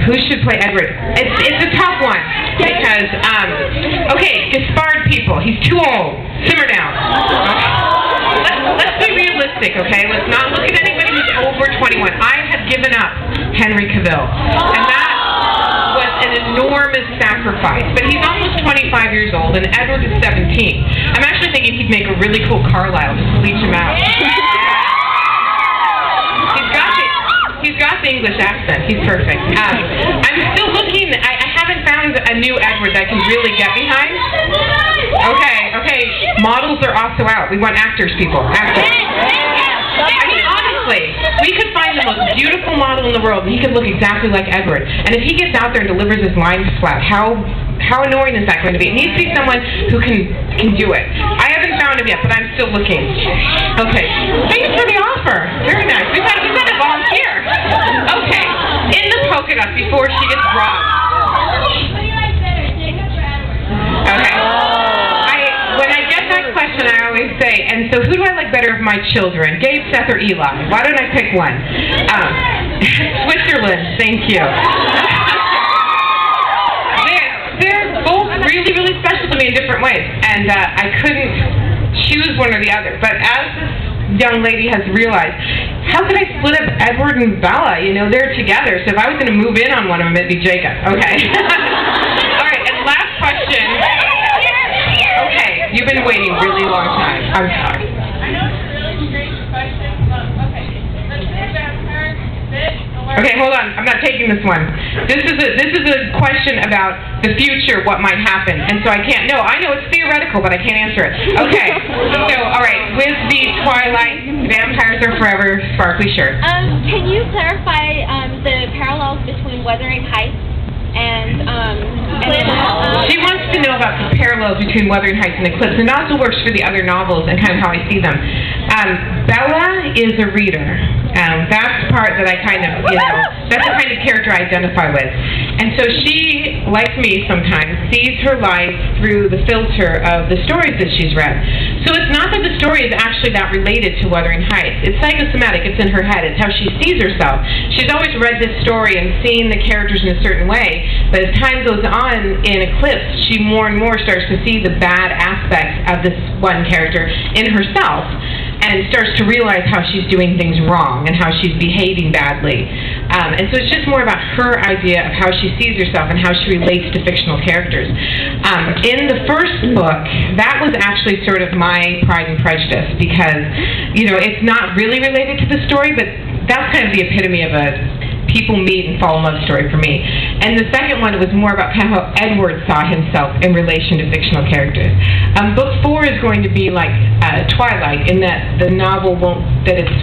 Who should play Edward? It's a tough one because okay, Gaspard people. He's too old. Simmer down. Let's be realistic, okay? Let's not look at anybody who's over 21. I have given up Henry Cavill, and that was an enormous sacrifice. But he's almost 25 years old, and Edward is 17. I'm actually thinking he'd make a really cool Carlisle just to bleach him out. He's got the English accent. He's perfect. I'm still looking. I haven't found a new Edward that I can really get behind. Okay. Models are also out. We want actors, people. Actors. I mean, honestly, we could find the most beautiful model in the world, and he could look exactly like Edward. And if he gets out there and delivers his lines flat, how annoying is that going to be? It needs to be someone who can do it. I haven't found him yet, but I'm still looking. Okay. Thanks for the offer. Very nice. We've had a volunteer. Okay. In the polka dot before she gets robbed. Okay. When I get that question, I always say, and so who do I like better of my children? Gabe, Seth, or Eli? Why don't I pick one? Switzerland. Thank you. They're both really, really special to me in different ways, and I couldn't choose one or the other. But as this young lady has realized, how could I split up Edward and Bella? You know, they're together, so if I was going to move in on one of them, it'd be Jacob. Okay. All right, and last question. Okay, you've been waiting a really long time. I'm sorry. I know it's a really strange question, but okay. Let's say vampire, Okay, hold on. I'm not taking this one. This is a question about the future, what might happen, and so I can't. No, I know it's theoretical, but I can't answer it. Okay. So, all right. With the Twilight, vampires are forever, sparkly shirt. Can you clarify the parallels between Wuthering Heights and She wants to know about the parallels between Wuthering Heights and Eclipse, and it also works for the other novels and kind of how I see them. Bella is a reader. That's the part that I kind of, that's the kind of character I identify with. And so she, like me sometimes, sees her life through the filter of the stories that she's read. So it's not that the story is actually that related to Wuthering Heights. It's psychosomatic. It's in her head. It's how she sees herself. She's always read this story and seen the characters in a certain way, but as time goes on in Eclipse, she more and more starts to see the bad aspects of this one character in herself, and starts to realize how she's doing things wrong and how she's behaving badly. And so it's just more about her idea of how she sees herself and how she relates to fictional characters. In the first book, that was actually sort of my Pride and Prejudice because, it's not really related to the story, but that's kind of the epitome of a people meet and fall in love story for me. And the second one was more about kind of how Edward saw himself in relation to fictional characters. Book 4 is going to be like Twilight, in that the novel that it's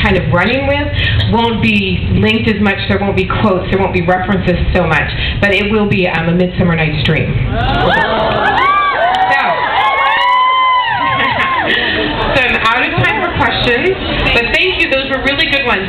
kind of running with won't be linked as much. There won't be quotes. There won't be references so much. But it will be A Midsummer Night's Dream. So I'm out of time for questions. But thank you. Those were really good ones.